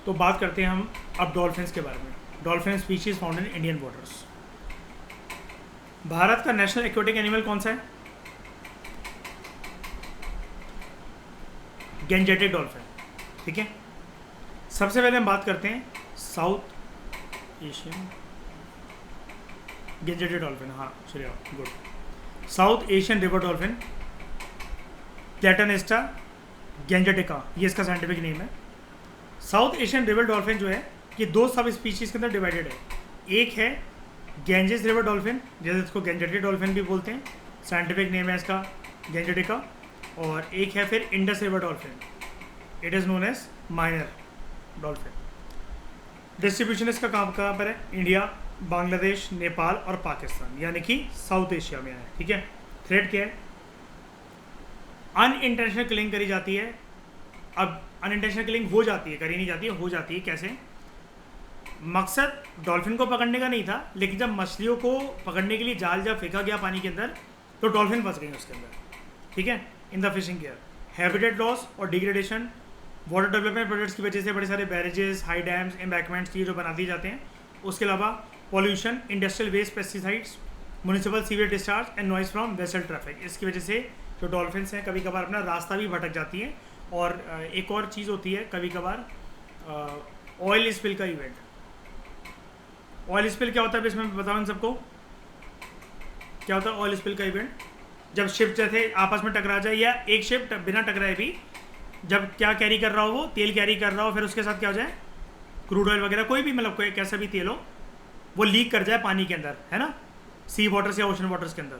तो बात करते हैं हम अब डॉल्फिन्स के बारे में। Dolphin species found in Indian waters. Bharat का नेशनल एक्वेटिक एनिमल कौन सा है? Gangetic dolphin. ठीक है, सबसे पहले हम बात करते हैं साउथ एशियन गैंजेटिक डॉल्फिन। हाँ चलिए, good. South Asian river dolphin Platanista gangetica, ये इसका साइंटिफिक नेम है। साउथ एशियन रिवर डॉल्फिन जो है ये दो सब स्पीशीज के अंदर डिवाइडेड है। एक है गैंजेस रिवर डॉल्फिन, जैसे इसको गैंजेटिक डॉल्फिन भी बोलते हैं, साइंटिफिक नेम है इसका गैंजेटिका। और एक है फिर Indus river dolphin, it is known as minor dolphin. Distribution इसका कहाँ पर है? इंडिया, बांग्लादेश, नेपाल और पाकिस्तान, यानी कि साउथ एशिया में है। ठीक है, थ्रेट क्या है? अनइंटेंशनल किलिंग करी जाती है। अब अनइंटेंशनल किलिंग हो जाती है, करी नहीं जाती है, हो जाती है। कैसे? मकसद डॉल्फिन को पकड़ने का नहीं था, लेकिन जब मछलियों को पकड़ने के लिए जाल जब फेंका गया पानी के अंदर तो डॉल्फिन फंस गई उसके अंदर। ठीक है, in the fishing care. Habitat loss और डिग्रेडेशन, वाटर डेवलपमेंट प्रोजेक्ट्स की वजह से बड़े सारे बैरेजेस, हाई डैम्स, एम्बैंकमेंट्स ये जो बना दिए जाते हैं। उसके अलावा pollution, industrial waste, pesticides, municipal sewage discharge and noise from vessel traffic, इसकी वजह से जो डॉल्फिन्स हैं कभी कभार अपना रास्ता भी भटक जाती हैं। और एक और चीज़ होती है कभी कभार ऑयल स्पिल का इवेंट। ऑयल स्पिल क्या होता है इसमें बताओ इन सबको, क्या होता है ऑयल स्पिल का इवेंट? जब शिप जैसे आपस में टकरा जाए, या एक शिप बिना टकराए भी जब क्या कैरी कर रहा हो, वो तेल कैरी कर रहा हो, फिर उसके साथ क्या हो जाए, क्रूड ऑयल वगैरह कोई भी, मतलब कोई कैसा भी तेल हो, वो लीक कर जाए पानी के अंदर, है ना, सी वाटर्स या ओशन वाटर्स के अंदर,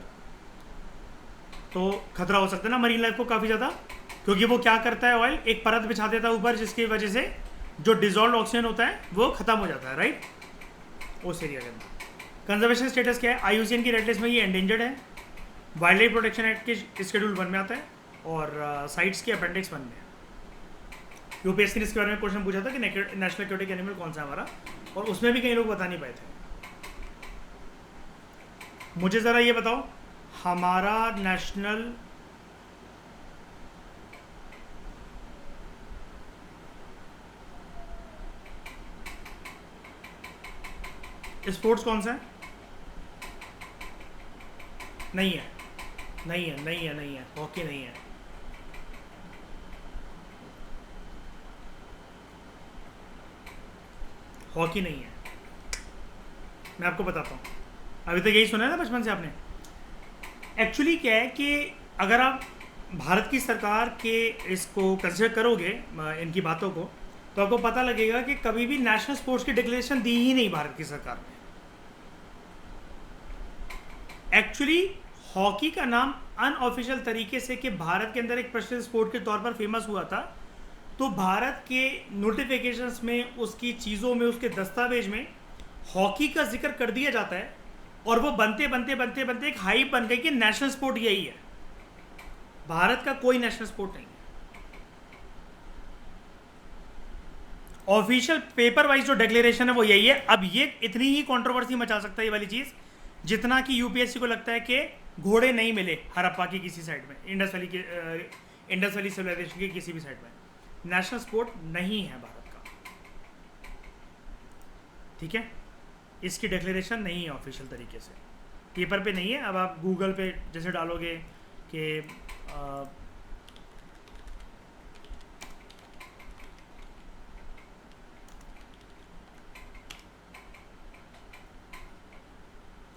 तो खतरा हो सकता है ना मरीन लाइफ को काफ़ी ज़्यादा। क्योंकि वो क्या करता है, ऑयल एक परत बिछा देता है ऊपर, जिसकी वजह से जो डिजॉल्व ऑक्सीजन होता है वो खत्म हो जाता है, राइट, उस एरिया के अंदर। कंजर्वेशन स्टेटस क्या है? आईयूसीएन की रेड लिस्ट में ये एंडेंजर्ड है। वाइल्ड लाइफ प्रोटेक्शन एक्ट के शेड्यूल 1 में आता है और साइट्स के अपेंडिक्स 1 में। यूपीएससी ने इसके बारे में क्वेश्चन पूछा था कि नेशनल एक्वेटिक एनिमल कौन सा है हमारा, और उसमें भी कई लोग बता नहीं पाए थे। मुझे ज़रा ये बताओ, हमारा नेशनल स्पोर्ट्स कौन सा है? नहीं है, नहीं है, नहीं है, नहीं है, हॉकी नहीं है। हॉकी नहीं है, मैं आपको बताता हूँ। अभी तक यही सुना है ना बचपन से आपने। एक्चुअली क्या है कि अगर आप भारत की सरकार के इसको कंसिडर करोगे, इनकी बातों को, तो आपको पता लगेगा कि कभी भी नेशनल स्पोर्ट्स की डिक्लेरेशन दी ही नहीं भारत की सरकार ने। एक्चुअली हॉकी का नाम अनऑफिशियल तरीके से कि भारत के अंदर एक प्रसिद्ध स्पोर्ट के तौर पर फेमस हुआ था, तो भारत के नोटिफिकेशंस में, उसकी चीज़ों में, उसके दस्तावेज में हॉकी का जिक्र कर दिया जाता है, और वो बनते बनते बनते बनते एक हाइप बन गई कि नेशनल स्पोर्ट यही है। भारत का कोई नेशनल स्पोर्ट नहीं है। ऑफिशियल पेपर वाइज जो डिक्लेरेशन है वो यही है। अब ये इतनी ही कंट्रोवर्सी मचा सकता है ये वाली चीज़, जितना कि यूपीएससी को लगता है कि घोड़े नहीं मिले हड़प्पा की किसी साइड में, इंडस वैली सिविलाइजेशन की किसी भी साइड में। नेशनल स्पोर्ट नहीं है भारत का, ठीक है, इसकी डिक्लेरेशन नहीं है ऑफिशियल तरीके से, पेपर पे नहीं है। अब आप गूगल पे जैसे डालोगे कि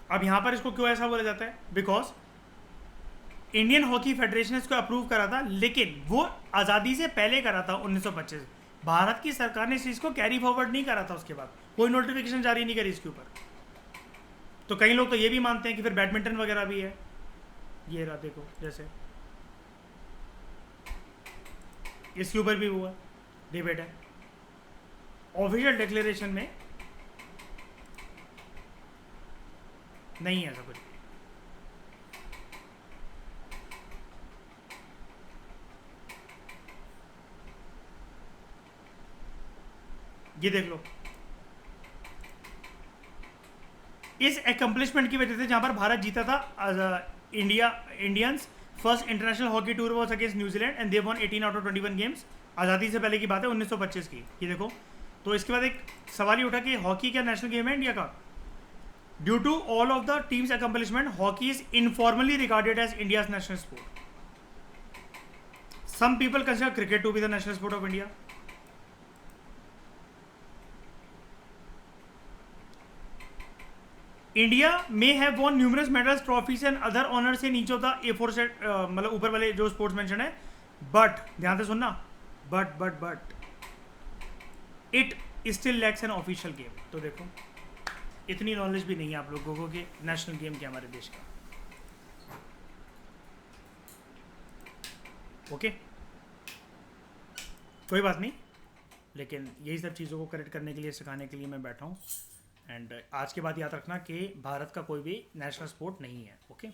अब यहाँ पर इसको क्यों ऐसा बोला जाता है? बिकॉज इंडियन हॉकी फेडरेशन ने इसको अप्रूव करा था, लेकिन वो आज़ादी से पहले करा था 1925। भारत की सरकार ने इस चीज़ को कैरी फॉरवर्ड नहीं करा था, उसके बाद कोई नोटिफिकेशन जारी नहीं करी इसके ऊपर। तो कई लोग तो ये भी मानते हैं कि फिर बैडमिंटन वगैरह भी है, ये रहा देखो, जैसे इसके ऊपर भी हुआ डिबेट है। ऑफिशियल डिक्लेरेशन में नहीं है ऐसा कुछ। ये देख लो, इस एकम्प्लिशमेंट की वजह से जहां पर भारत जीता था, Indians first international hockey tour was against New Zealand and they one 18 out of 21 games. आज़ादी से पहले की बात है, 1925 की। ये देखो, तो इसके बाद एक सवाल ये उठा कि हॉकी क्या नेशनल गेम है इंडिया का? Due to all of the teams accomplishment, hockey is informally regarded as India's national sport. Some people consider cricket to be the national sport of India. India may have won numerous medals, trophies and other honours in each of the aforesaid, मतलब ऊपर वाले जो sports mention है. But ध्यान से सुनना, but it still lakhs an official game. तो देखो इतनी नॉलेज भी नहीं है आप लोगों को कि नेशनल गेम क्या हमारे देश का. ओके कोई बात नहीं, लेकिन यही सब चीज़ों को करेक्ट करने के लिए, सिखाने के लिए मैं बैठा हूँ. एंड आज के बाद याद रखना कि भारत का कोई भी नेशनल स्पोर्ट नहीं है. ओके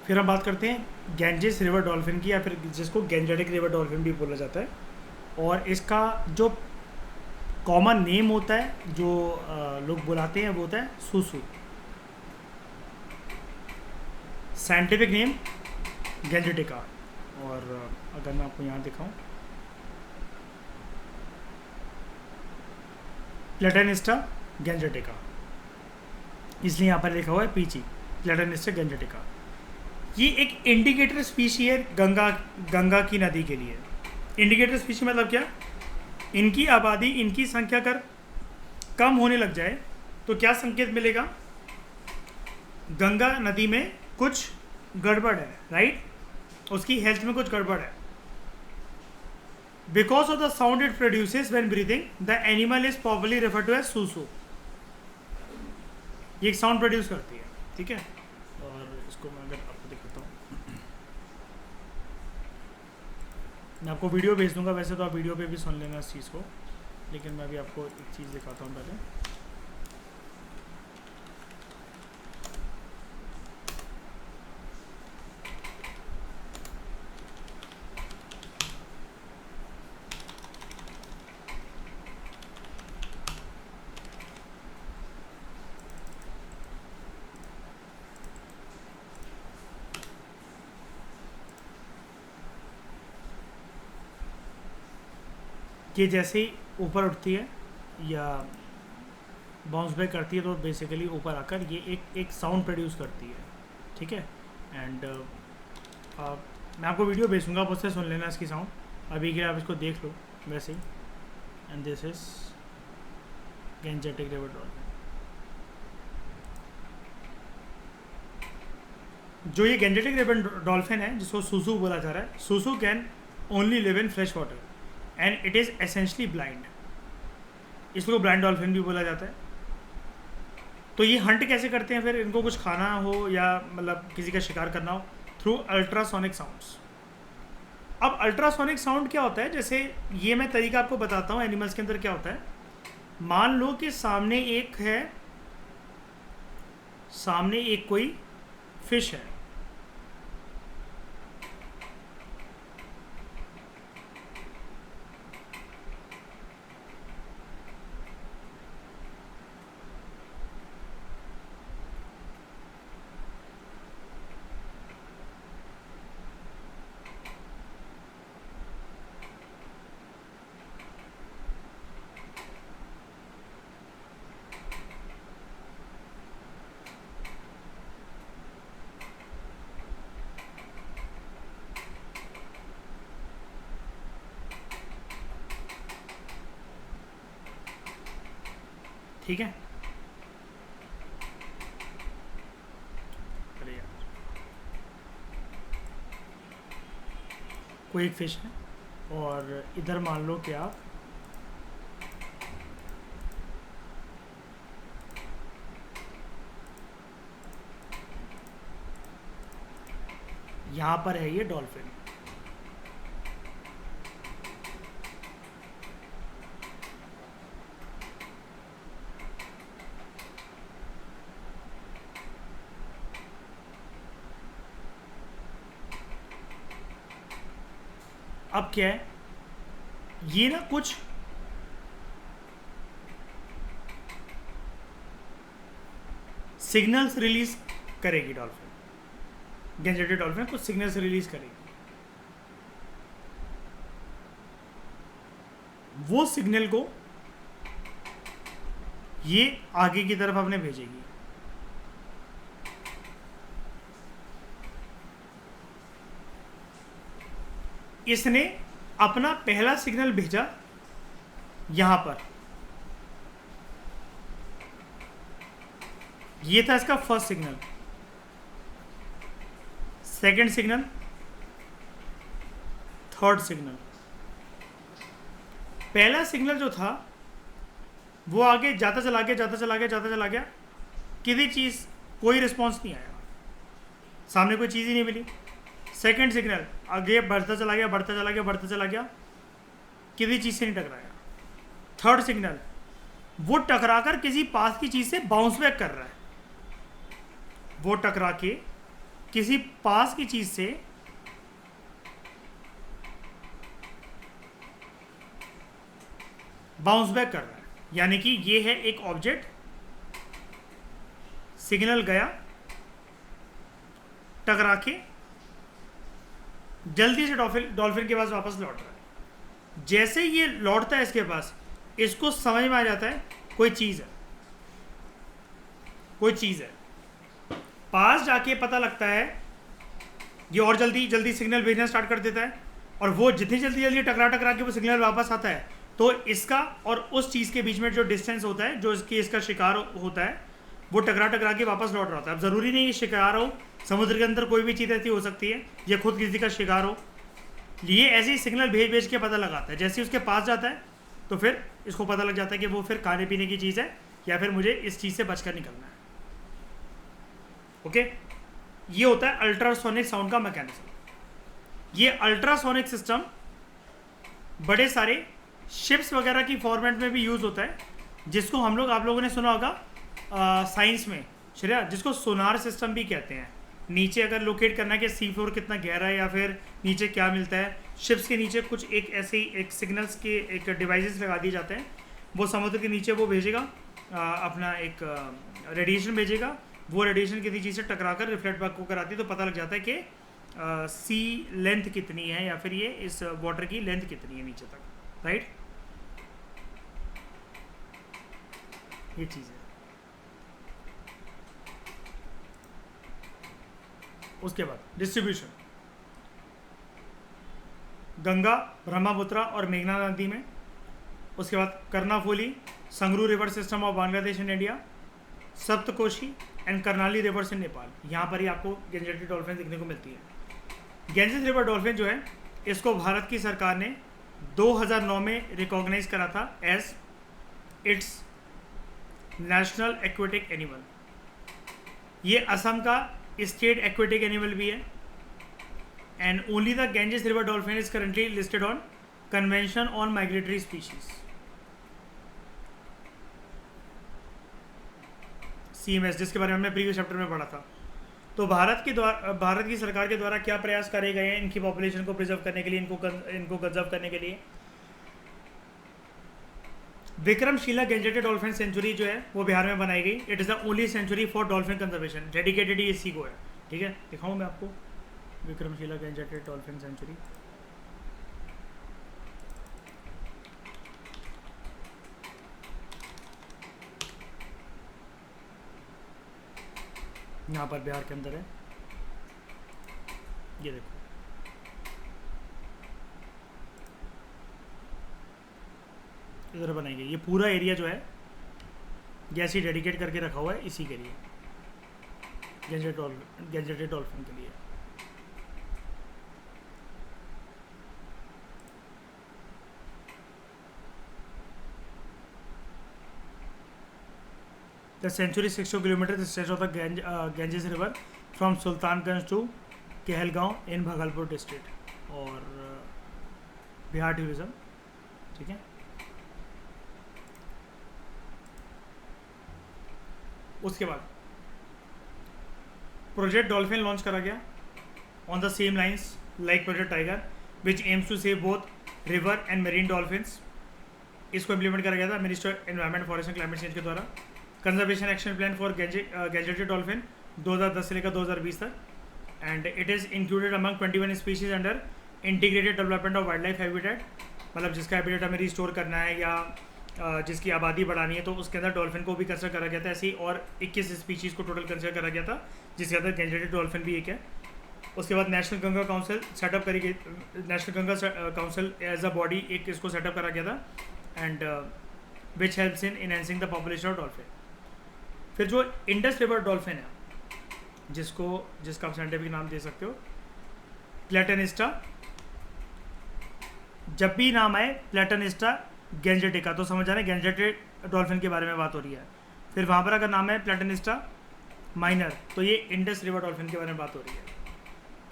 फिर हम बात करते हैं गैंजेस रिवर डॉल्फिन की, या फिर जिसको गैंजेटिक रिवर डॉल्फिन भी बोला जाता है. और इसका जो कॉमन नेम होता है, जो लोग बुलाते हैं, वो होता है सूसू. Scientific name गैंजेटिका. और अगर मैं आपको यहाँ दिखाऊं, प्लेटेनिस्टा गैंजेटिका, इसलिए यहाँ पर लिखा हुआ है पीची, प्लेटेनिस्टा गैंजेटिका. ये एक इंडिकेटर स्पीशी है गंगा की नदी के लिए. इंडिकेटर स्पीशी मतलब क्या? इनकी आबादी, इनकी संख्या अगर कम होने लग जाए तो क्या संकेत मिलेगा? गंगा नदी में कुछ गड़बड़ है, राइट? उसकी हेल्थ में कुछ गड़बड़ है. Because of the sound it produces when breathing, the animal is popularly referred to as susu. ये एक साउंड प्रोड्यूस करती है, ठीक है. और इसको मैं अगर आपको दिखाता हूँ, मैं आपको वीडियो भेज दूंगा. वैसे तो आप वीडियो पे भी सुन लेना इस चीज़ को, लेकिन मैं अभी आपको एक चीज़ दिखाता हूँ पहले. कि जैसे ही ऊपर उठती है या बाउंस बैक करती है, तो बेसिकली ऊपर आकर ये एक साउंड प्रोड्यूस करती है, ठीक है. एंड मैं आपको वीडियो भेजूँगा, आप उससे सुन लेना इसकी साउंड. अभी के लिए आप इसको देख लो वैसे ही. And this is gangetic river dolphin. जो ये गैंजेटिक रिवर डॉल्फिन है, जिसको सूसू बोला जा रहा है, susu can only live in fresh water and it is essentially blind. इसको ब्लाइंड डॉल्फिन भी बोला जाता है. तो ये हंट कैसे करते हैं फिर? इनको कुछ खाना हो या मतलब किसी का शिकार करना हो, थ्रू अल्ट्रासोनिक साउंड्स. अब अल्ट्रासोनिक साउंड क्या होता है? जैसे ये मैं तरीका आपको बताता हूँ एनिमल्स के अंदर क्या होता है. मान लो कि सामने एक कोई फिश है. ठीक है. अरे यार, कोई एक फिश है और इधर मान लो कि आप यहाँ पर है ये डॉल्फिन. अब क्या है, ये ना कुछ सिग्नल्स रिलीज करेगी डॉल्फिन. गैंजेटिक डॉल्फिन कुछ सिग्नल्स रिलीज करेगी. वो सिग्नल को ये आगे की तरफ अपने भेजेगी। इसने अपना पहला सिग्नल भेजा यहां पर, ये था इसका first signal. Second signal, third signal. पहला सिग्नल जो था वो आगे जाता चला गया, किसी चीज़ कोई रिस्पॉन्स नहीं आया, सामने कोई चीज़ ही नहीं मिली। सेकंड सिग्नल आगे बढ़ता चला गया, किसी चीज़ से नहीं टकराया। थर्ड सिग्नल वो टकराकर किसी पास की चीज़ से बाउंस बैक कर रहा है, वो टकरा के किसी पास की चीज़ से बाउंस बैक कर रहा है। यानी कि ये है एक ऑब्जेक्ट, सिग्नल गया, टकरा के जल्दी से डॉल्फिन के पास वापस लौट रहा है। जैसे ये लौटता है इसके पास, इसको समझ में आ जाता है कोई चीज़ है। पास जाके पता लगता है, ये और जल्दी सिग्नल भेजना स्टार्ट कर देता है, और वो जितनी जल्दी टकरा के वो सिग्नल वापस आता है, तो इसका और उस चीज़ के बीच में जो डिस्टेंस होता है, जो इसका शिकार होता है, वो टकरा के वापस लौट रहा होता है। अब ज़रूरी नहीं शिकार हो, समुद्र के अंदर कोई भी चीज़ ऐसी हो सकती है, या खुद किसी का शिकार हो। ये ऐसे ही सिग्नल भेज के पता लगाता है। जैसे ही उसके पास जाता है तो फिर इसको पता लग जाता है कि वो फिर खाने पीने की चीज़ है, या फिर मुझे इस चीज़ से बचकर निकलना है। ओके, ये होता है अल्ट्रासोनिक साउंड का मैकेनिज्म। ये अल्ट्रासोनिक सिस्टम बड़े सारे शिप्स वगैरह की फॉर्मेट में भी यूज़ होता है, जिसको आप लोगों ने सुना होगा साइंस में, श्रेया, जिसको सोनार सिस्टम भी कहते हैं। नीचे अगर लोकेट करना है कि सी फ्लोर कितना गहरा है, या फिर नीचे क्या मिलता है, शिप्स के नीचे कुछ एक ऐसे एक सिग्नल्स के एक डिवाइसेस लगा दिए जाते हैं। वो समुद्र के नीचे वो भेजेगा अपना एक रेडिएशन भेजेगा, वो रेडिएशन किसी चीज़ से टकरा कर रिफ्लेक्ट बैक होकर आती है, तो पता लग जाता है कि सी लेंथ कितनी है, या फिर ये इस वाटर की लेंथ कितनी है नीचे तक, राइट। ये चीज़ है। उसके बाद डिस्ट्रीब्यूशन, गंगा, ब्रह्मपुत्र और मेघना नदी में। उसके बाद Karnaphuli, Sangu river system of Bangladesh and India, Saptakoshi and Karnali rivers in Nepal. यहाँ पर ही आपको गेंजेस डॉल्फिन देखने को मिलती है। गेंजेस रिवर डॉल्फिन जो है, इसको भारत की सरकार ने 2009 में रिकॉग्नाइज करा था as its national aquatic animal. ये असम का स्टेट एक्वेटिक एनिमल भी है, and only the Ganges river dolphin is currently listed on convention on migratory species, CMS, जिसके बारे में हमने प्रीवियस चैप्टर में पढ़ा था। तो भारत की सरकार के द्वारा क्या प्रयास करे गए हैं इनकी पॉपुलेशन को प्रिजर्व करने के लिए, इनको कंजर्व करने के लिए। विक्रमशिला गेंजेटेड डॉल्फिन सेंचुरी जो है वो बिहार में बनाई गई। It is the only sanctuary for dolphin conservation, dedicated ही इसी को है। ठीक है, दिखाऊँ मैं आपको विक्रमशिला गेंजेटेड डॉल्फिन सेंचुरी। यहाँ पर बिहार के अंदर है, ये देखो, इधर बनाई गई। ये पूरा एरिया जो है जैसे डेडिकेट करके रखा हुआ है इसी के लिए, गेंजेटेड डॉल्फिन के लिए। The century 600 kilometers the stretch of the Ganges river from Sultanganj to Kehelgaon in Bhagalpur district और बिहार टूरिज्म। ठीक है, उसके बाद प्रोजेक्ट डॉल्फिन लॉन्च करा गया on the same lines like project tiger which aims to save both river and marine dolphins. इसको implement करा गया था minister environment forest and climate change के द्वारा। Conservation action plan for gangetic dolphin 2010 से लेकर 2020 तक, and it is included among 21 species under integrated development of wild life habitat मतलब जिसका हैबिटेट हमें रिस्टोर करना है या जिसकी आबादी बढ़ानी है, तो उसके अंदर डॉल्फिन को भी कंसिडर करा गया था। ऐसे ही और 21 स्पीशीज़ को टोटल कंसिडर करा गया था, जिसके अंदर गेंजेटेड डॉल्फिन भी एक है। उसके बाद नेशनल गंगा काउंसिल सेटअप करी गई, national Ganga council as a body एक इसको सेटअप करा गया था, and which helps in enhancing the population of dolphin. फिर जो इंडस रिवर डॉल्फिन है, जिसका आप साइंटिफिक नाम दे सकते हो प्लेटनिस्टा, जब भी नाम आए प्लेटनिस्टा गेंजेटिका तो समझ आ रहा है गेंजेटेड डॉल्फिन के बारे में बात हो रही है। फिर वहाँ पर अगर नाम है प्लेटनिस्टा माइनर तो ये इंडस रिवर डॉल्फिन के बारे में बात हो रही है।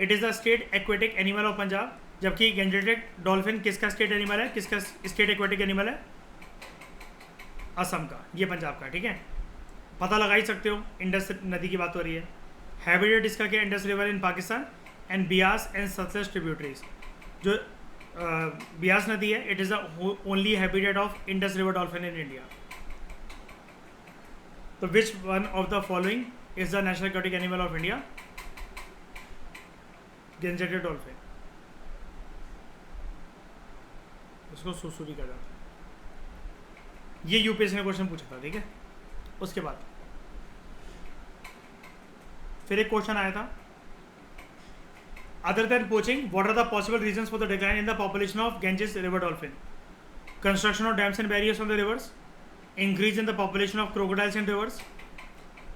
It is the state aquatic animal of Punjab, जबकि गेंजेटेड डॉल्फिन किसका स्टेट एनिमल है, किसका स्टेट एक्वेटिक एनिमल है? असम का, ये पंजाब का। ठीक है, पता लगा ही सकते हो, इंडस नदी की बात हो रही है। हैबिटेट इसका क्या? Indus river in Pakistan and Beas and Sutlej tributaries. जो बियास नदी है, it is the only habitat of Indus river dolphin in India. तो which one of the following is the national aquatic animal of India? Gangetic dolphin, उसको सुसु भी कहा जाता है। ये यूपीएससी ने क्वेश्चन पूछा था। ठीक है, उसके बाद फिर एक क्वेश्चन आया था, other than poaching what are the possible reasons for the decline in the population of Ganges river dolphin? Construction of dams and barriers on the rivers, increase in the population of crocodiles in rivers,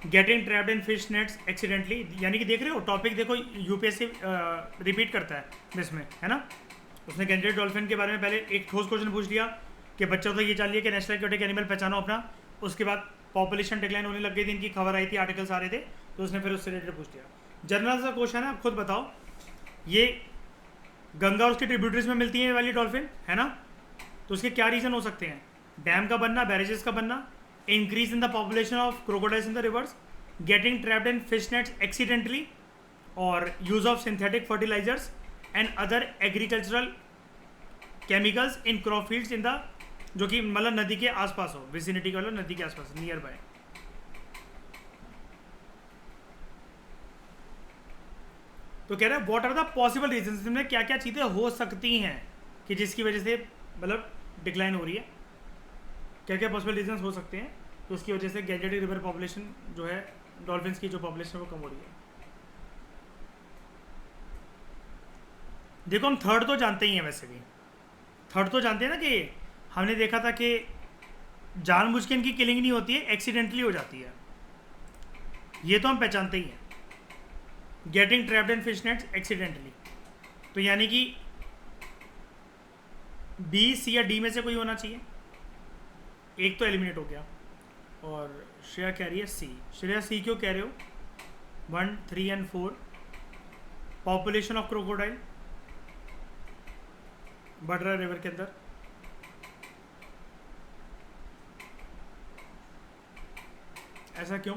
getting trapped in fish nets accidentally. यानी कि देख रहे हो topic, देखो UPSC repeat करता है इसमें, है ना। उसने गेंजेटेड डॉल्फिन के बारे में पहले एक ठोस क्वेश्चन पूछ लिया कि बच्चों तो ये जान लिया कि नेशनल एक्वेटिक एनिमल पहचानो अपना। उसके बाद पॉपुलेशन डिक्लाइन होने लग गई थी, इनकी खबर आई थी, आर्टिकल्स आ रहे थे, तो उसने फिर उससे रिलेटेड पूछ लिया। जनरल सा क्वेश्चन है, आप खुद बताओ, ये गंगा और उसकी ट्रिब्यूटरीज में मिलती है ये वाली डॉल्फिन, है ना, तो उसके क्या रीज़न हो सकते हैं? डैम का बनना, बैरेजेस का बनना, increase in the population of crocodiles in the rivers, getting trapped in fish nets accidentally, और use of synthetic fertilisers and other agricultural chemicals in crop fields in the, जो कि मतलब नदी के आसपास हो, विसिनिटी का मतलब नदी के आसपास, नियर बाय। तो कह रहा है what are the possible reasons, इसमें क्या क्या चीज़ें हो सकती हैं कि जिसकी वजह से मतलब डिक्लाइन हो रही है, क्या क्या पॉसिबल रीजंस हो सकते हैं तो उसकी वजह से गेंजेटेड रिवर पॉपुलेशन जो है डॉल्फिन्स की जो पॉपुलेशन है वो कम हो रही है। देखो हम थर्ड तो जानते ही हैं, वैसे भी थर्ड तो जानते हैं ना कि हमने देखा था कि जानबूझ के इनकी किलिंग नहीं होती है, एक्सीडेंटली हो जाती है, ये तो हम पहचानते ही हैं। Getting trapped in fish nets accidentally, तो यानी कि बी, सी या डी में से कोई होना चाहिए, एक तो एलिमिनेट हो गया। और श्रेया कह रही है सी। श्रेया सी क्यों कह रहे हो? 1, 3 एंड 4 पॉपुलेशन ऑफ क्रोकोडाइल बढ़ रहा है रिवर के अंदर, ऐसा क्यों?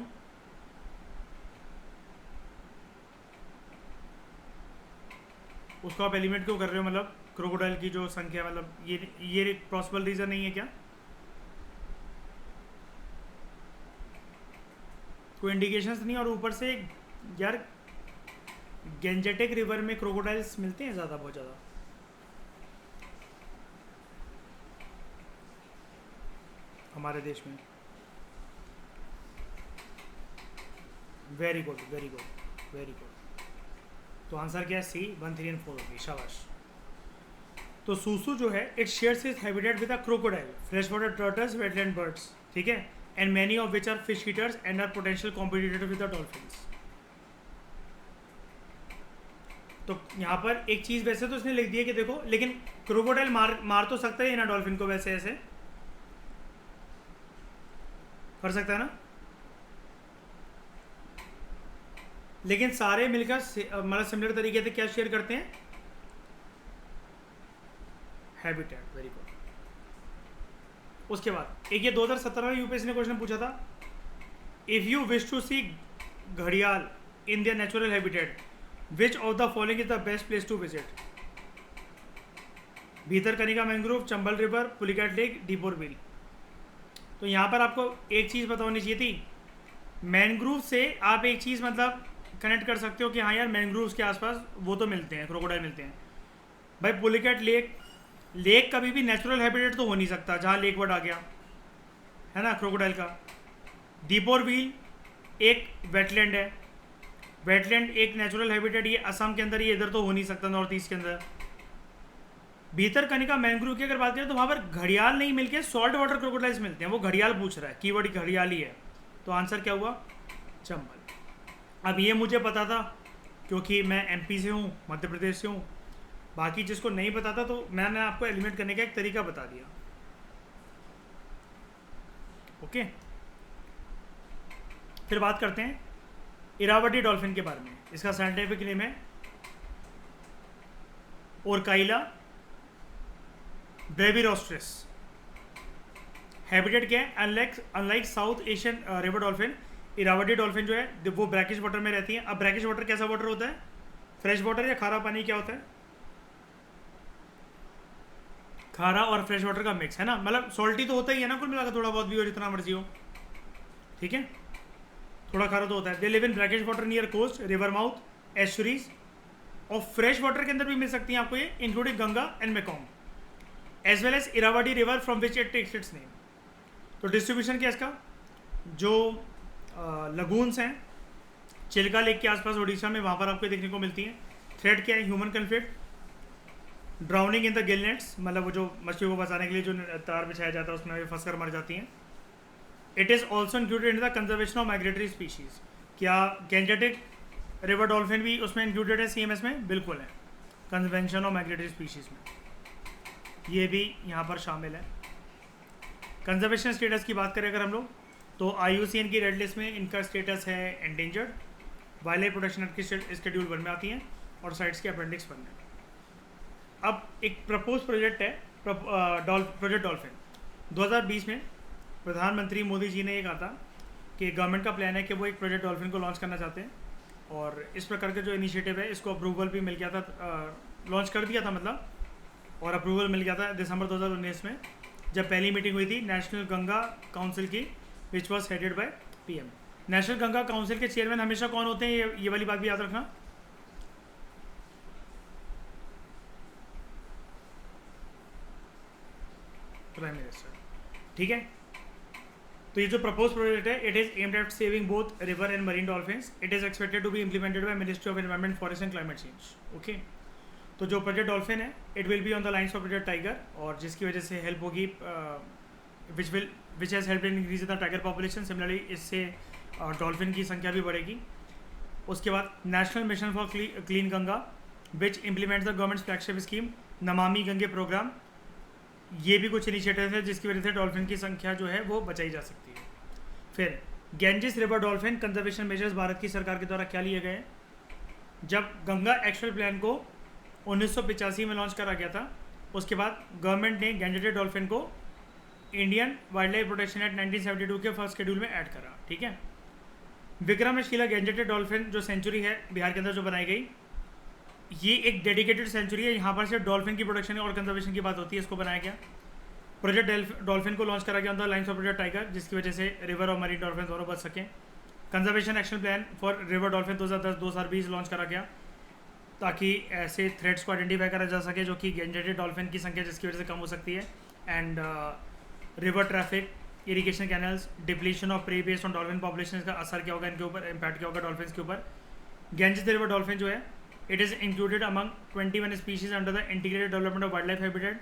उसको आप एलिमिनेट क्यों कर रहे हो? मतलब क्रोकोडाइल की जो संख्या, मतलब ये पॉसिबल रीज़न नहीं है क्या? कोई इंडिकेशंस नहीं, और ऊपर से यार गेंजेटिक रिवर में क्रोकोडाइल्स मिलते हैं ज़्यादा, बहुत ज़्यादा। हमारे देश में। Very good, very good, very good. तो आंसर क्या है? सी। 1, 3 एंड 4 होगी, शाबाश। तो सूसू जो है it shares its habitat with a crocodile, fresh water turtles, wetland birds, ठीक है, and many of which are fish eaters and are potential competitor with the dolphins. तो यहाँ पर एक चीज़ वैसे तो उसने लिख दी है कि देखो, लेकिन क्रोकोडाइल मार तो सकता है ना डॉल्फिन को, वैसे ऐसे कर सकता है ना, लेकिन सारे मिलकर मतलब सिमिलर तरीके से क्या शेयर करते हैं? हैबिटेट। Very good. उसके बाद एक ये 2017 में यूपीएससी ने क्वेश्चन पूछा था, if you wish to see घड़ियाल in their natural habitat which of the following is the best place to visit? Bhitarkanika mangrove, Chambal river, Pulicat lake, Deepor Beel. तो यहाँ पर आपको एक चीज़ पता होनी चाहिए थी, मैंग्रोव से आप एक चीज़ मतलब कनेक्ट कर सकते हो कि हाँ यार मैंग्रोव्स के आसपास वो तो मिलते हैं, क्रोकोडाइल मिलते हैं। भाई पुलिकैट लेक लेक कभी भी नेचुरल हैबिटेट तो हो नहीं सकता जहाँ लेक वर्ड आ गया, है ना, क्रोकोडाइल का। दीपोर व्हील एक वेटलैंड है, वेटलैंड एक नेचुरल हैबिटेट, ये असम के अंदर, ये इधर तो हो नहीं सकता नॉर्थ ईस्ट के अंदर। भीतरकनिका मैंग्रोव की अगर बात करें तो वहाँ पर घड़ियाल नहीं मिलके सॉल्ट वाटर क्रोकोडाइल्स मिलते हैं, वो घड़ियाल पूछ रहा है, कीवर्ड घड़ियाल ही है, तो आंसर क्या हुआ, चंबल। अब ये मुझे पता था क्योंकि मैं एमपी से हूँ, मध्य प्रदेश से हूँ, बाकी जिसको नहीं पता था तो मैंने आपको एलिमिनेट करने का एक तरीका बता दिया। ओके, फिर बात करते हैं इरावदी डॉल्फिन के बारे में। इसका साइंटिफिक नेम है ओरकाइला ब्रेविरोस्ट्रिस। हैबिटेट क्या है, unlike south Asian river dolphin, Irrawaddy dolphin जो है वो ब्रैकिश वाटर में रहती है। अब ब्रैकिश वाटर कैसा वाटर होता है, फ्रेश वाटर या खारा पानी, क्या होता है, खारा और फ्रेश वाटर का मिक्स, है ना, मतलब सॉल्टी तो होता ही है ना, कुल मिलाकर थोड़ा बहुत भी हो, जितना मर्जी हो, ठीक है, थोड़ा खारा तो होता है। They live in brackish water near coast, river mouth, estuaries, और फ्रेश वाटर के अंदर भी मिल सकती हैं आपको ये, including Ganga and Mekong, as well as Irrawaddy river from which it takes its name. तो डिस्ट्रीब्यूशन क्या है इसका, जो लगून्स हैं चिल्का लेक के आसपास उड़ीसा में, वहाँ पर आपको देखने को मिलती हैं। थ्रेट क्या है, human conflict, drowning in the Gill nets, मतलब वो जो मछलियों को बचाने के लिए जो तार बिछाया जाता है उसमें वे फंस कर मर जाती हैं। It is also included in the conservation of migratory species. क्या गैंजेटिक रिवर डॉल्फिन भी उसमें इंक्लूडेड है CMS में, बिल्कुल है, कंजर्वेशन ऑफ माइग्रेटरी स्पीशीज़ में ये भी यहाँ पर शामिल है। कंजर्वेशन स्टेटस की बात करें अगर हम लोग, तो IUCN की रेड लिस्ट में इनका स्टेटस है endangered, wild life protection act की शेड्यूल 1 में आती हैं और साइट्स के अपेंडिक्स 1 में। अब एक प्रपोज प्रोजेक्ट है प्रोजेक्ट डॉल्फिन। 2020 में प्रधानमंत्री मोदी जी ने ये कहा था कि गवर्नमेंट का प्लान है कि वो एक प्रोजेक्ट डॉल्फिन को लॉन्च करना चाहते हैं, और इस प्रकार का जो इनिशिएटिव है इसको अप्रूवल भी मिल गया था, लॉन्च कर दिया था मतलब, और अप्रूवल मिल गया था दिसंबर 2019 में, जब पहली मीटिंग हुई थी नेशनल गंगा काउंसिल की, which was headed by PM। National Ganga council के चेयरमैन हमेशा कौन होते हैं, ये वाली बात भी याद रखना, प्राइम मिनिस्टर, ठीक है। तो ये जो प्रपोज प्रोजेक्ट है, it is aimed at saving both river and marine dolphins, it is expected to be implemented by ministry of environment, forest and climate change. Okay, तो जो प्रोजेक्ट डॉल्फिन है it will be on the lines of project tiger, और जिसकी वजह से help होगी, which has help in increase the tiger population. Similarly इससे dolphin की संख्या भी बढ़ेगी। उसके बाद national mission for clean Ganga, which implements the governments flagship scheme Namami Gange programme, ये भी कुछ इनिशिएटिव है जिसकी वजह से डॉल्फिन की संख्या जो है वो बचाई जा सकती है। फिर Ganges river dolphin conservation measures Bharat की सरकार के द्वारा क्या लिए गए हैं, जब गंगा एक्चुअल प्लान को 1985 में लॉन्च करा गया था, उसके बाद गवर्नमेंट ने गैंजेटेड डॉल्फिन को Indian wild life protection act 1972 के फर्स्ट शेड्यूल में ऐड करा, ठीक है। विक्रमशिला गैंजेटेड डॉल्फिन जो सेंचुरी है बिहार के अंदर जो बनाई गई, ये एक डेडिकेटेड सेंचुरी है, यहाँ पर से डॉल्फिन की प्रोडक्शन और कंजर्वेशन की बात होती है, इसको बनाया गया। प्रोजेक्ट डॉल्फिन को लॉन्च करा गया on the lines of project tiger, जिसकी वजह से रिवर और मरीन डॉल्फिन दोनों बच सकें। Conservation action plan for river dolphin 2010-2020 launch करा गया, ताकि ऐसे थ्रेट्स को आइडेंटिफाई करा जा सके जो कि गैंजेटेड डॉल्फिन की संख्या जिसकी वजह से कम हो सकती है। And river traffic, irrigation canals, depletion of prey based on dolphin population का असर क्या होगा, इनके ऊपर इम्पैक्ट क्या होगा डॉल्फिन के ऊपर। गैंजेस रिवर डॉल्फिन जो है it is included among 21 species under the integrated development of wild life habitat.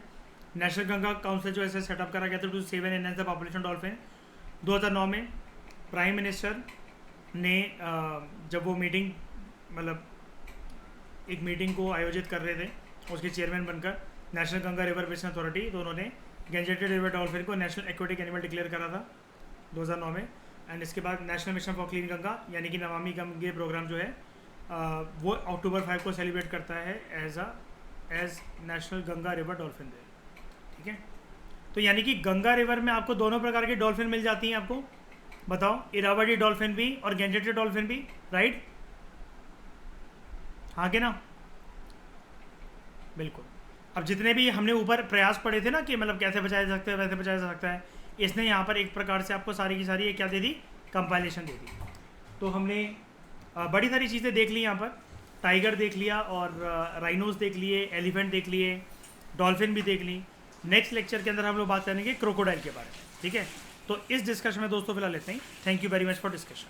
National Ganga council जो ऐसे सेटअप करा गया था to save and enhance the population dolphin. 2009 में प्राइम मिनिस्टर ने जब वो मीटिंग मतलब एक मीटिंग को आयोजित कर रहे थे, उसके चेयरमैन बनकर national Ganga river basin authority, तो उन्होंने गैंजेटेड रिवर डॉल्फिन को नेशनल एक्वेटिक एनिमल डिक्लेयर करा था 2009 में। एंड इसके बाद national mission for clean Ganga यानी कि नमामि गंगे प्रोग्राम जो है वो अक्टूबर 5 को सेलिब्रेट करता है as national Ganga river dolphin day, ठीक है। तो यानी कि गंगा रिवर में आपको दोनों प्रकार की डॉल्फिन मिल जाती हैं, आपको बताओ, इरावदी डॉल्फिन भी और गैंजेटेड डॉल्फिन भी, राइट, हाँ के ना, बिल्कुल। अब जितने भी हमने ऊपर प्रयास पढ़े थे ना कि मतलब कैसे बचाया जा सकता है वैसे बचाया जा सकता है, इसने यहाँ पर एक प्रकार से आपको सारी की सारी ये क्या दे दी, कंपाइलेशन दे दी। तो हमने बड़ी सारी चीज़ें देख ली यहाँ पर, टाइगर देख लिया और राइनोस देख लिए, एलिफेंट देख लिए, डॉल्फिन भी देख ली। नेक्स्ट लेक्चर के अंदर हम लोग बात करेंगे क्रोकोडाइल के बारे में, ठीक है। तो इस डिस्कशन में दोस्तों फिलहाल लेते हैं। Thank you very much for discussion.